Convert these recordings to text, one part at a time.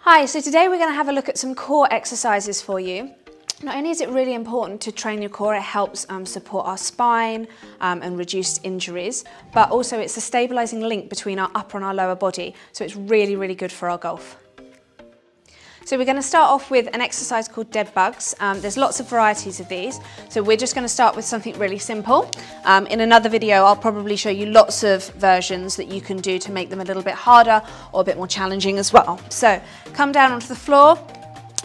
Hi, so today we're going to have a look at some core exercises for you. Not only is it really important to train your core, it helps support our spine and reduce injuries, but also it's a stabilising link between our upper and our lower body, so it's really, really good for our golf. So we're going to start off with an exercise called dead bugs. There's lots of varieties of these, so we're just going to start with something really simple. In another video I'll probably show you lots of versions that you can do to make them a little bit harder or a bit more challenging as well. So come down onto the floor,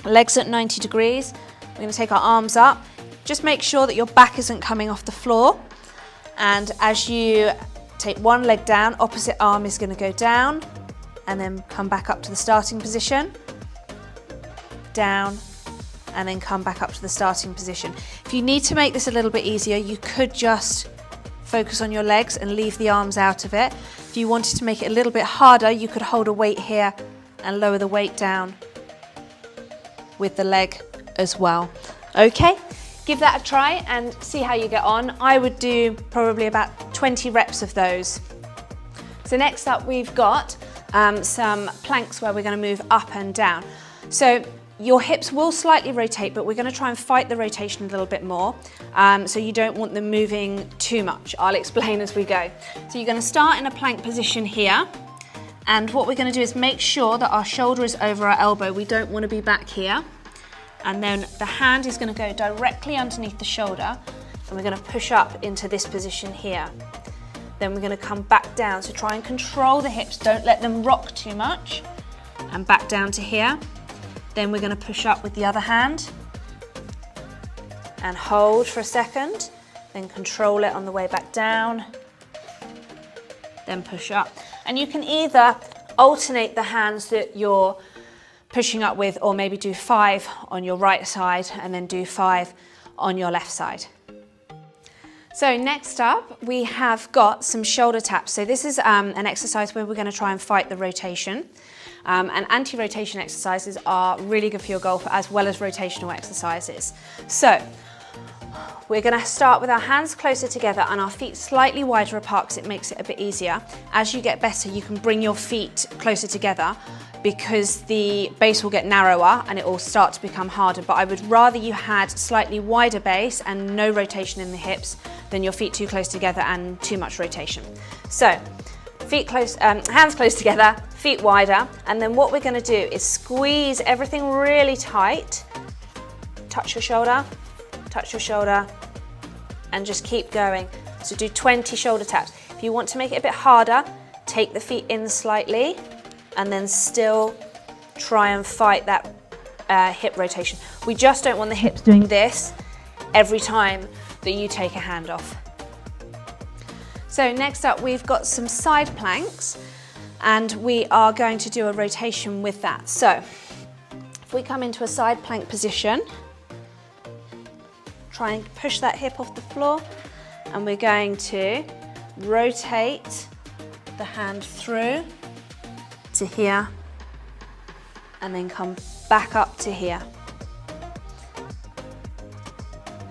legs at 90 degrees. We're going to take our arms up. Just make sure that your back isn't coming off the floor, and as you take one leg down, opposite arm is going to go down and then come back up to the starting position. Down and then come back up to the starting position. If you need to make this a little bit easier, you could just focus on your legs and leave the arms out of it. If you wanted to make it a little bit harder, you could hold a weight here and lower the weight down with the leg as well. Okay, give that a try and see how you get on. I would do probably about 20 reps of those. So next up we've got some planks where we're going to move up and down. So your hips will slightly rotate, but we're going to try and fight the rotation a little bit more, so you don't want them moving too much. I'll explain as we go. So you're going to start in a plank position here, and what we're going to do is make sure that our shoulder is over our elbow. We don't want to be back here, and then the hand is going to go directly underneath the shoulder, and we're going to push up into this position here. Then we're going to come back down, so try and control the hips, don't let them rock too much, and back down to here. Then we're going to push up with the other hand and hold for a second, then control it on the way back down, then push up. And you can either alternate the hands that you're pushing up with, or maybe do 5 on your right side and then do 5 on your left side. So next up we have got some shoulder taps. So this is an exercise where we're going to try and fight the rotation. And anti-rotation exercises are really good for your golf, as well as rotational exercises. So we're going to start with our hands closer together and our feet slightly wider apart because it makes it a bit easier. As you get better, you can bring your feet closer together because the base will get narrower and it will start to become harder. But I would rather you had slightly wider base and no rotation in the hips than your feet too close together and too much rotation. So feet close, hands close together, feet wider, and then what we're going to do is squeeze everything really tight. Touch your shoulder, and just keep going. So do 20 shoulder taps. If you want to make it a bit harder, take the feet in slightly, and then still try and fight that hip rotation. We just don't want the hips doing this every time that you take a hand off. So next up we've got some side planks, and we are going to do a rotation with that. So if we come into a side plank position, try and push that hip off the floor, and we're going to rotate the hand through to here and then come back up to here.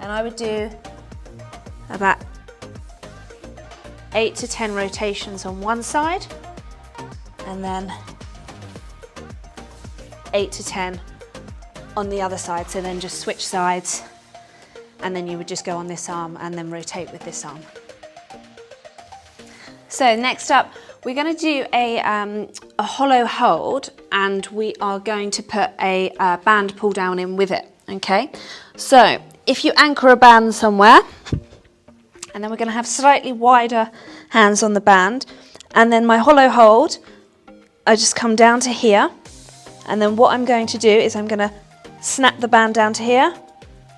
And I would do about 8 to 10 rotations on one side, and then 8 to 10 on the other side. So then just switch sides, and then you would just go on this arm and then rotate with this arm. So next up, we're going to do a hollow hold, and we are going to put a band pull down in with it. Okay, so if you anchor a band somewhere, and then we're going to have slightly wider hands on the band, and then my hollow hold, I just come down to here, and then what I'm going to do is I'm going to snap the band down to here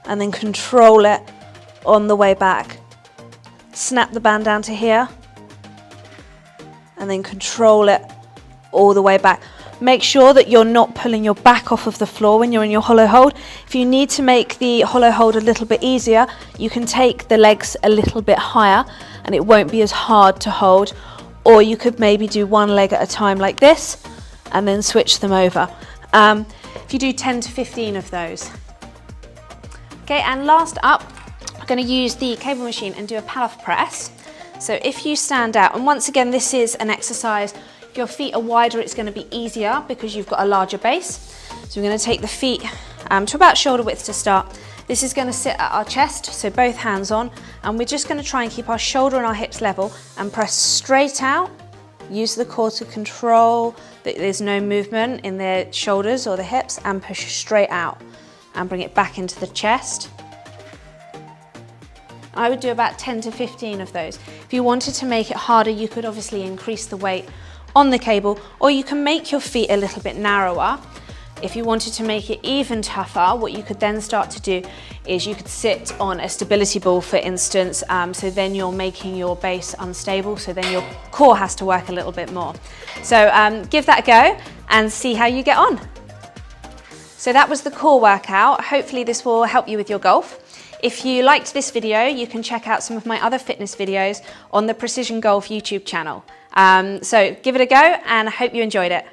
and then control it on the way back. Snap the band down to here and then control it all the way back. Make sure that you're not pulling your back off of the floor when you're in your hollow hold. If you need to make the hollow hold a little bit easier, you can take the legs a little bit higher and it won't be as hard to hold. Or you could maybe do one leg at a time like this and then switch them over. If you do 10 to 15 of those. Okay, and last up, I'm going to use the cable machine and do a Pallof press. So if you stand out, and once again, this is an exercise your feet are wider, it's going to be easier because you've got a larger base. So we're going to take the feet to about shoulder width to start. This is going to sit at our chest, so both hands on, and we're just going to try and keep our shoulder and our hips level and press straight out. Use the core to control that there's no movement in the shoulders or the hips, and push straight out and bring it back into the chest. I would do about 10 to 15 of those. If you wanted to make it harder, you could obviously increase the weight on the cable, or you can make your feet a little bit narrower. If you wanted to make it even tougher, what you could then start to do is you could sit on a stability ball, for instance, so then you're making your base unstable, so then your core has to work a little bit more. So give that a go and see how you get on. So that was the core workout. Hopefully this will help you with your golf. If you liked this video, you can check out some of my other fitness videos on the Precision Golf YouTube channel. So give it a go, and I hope you enjoyed it.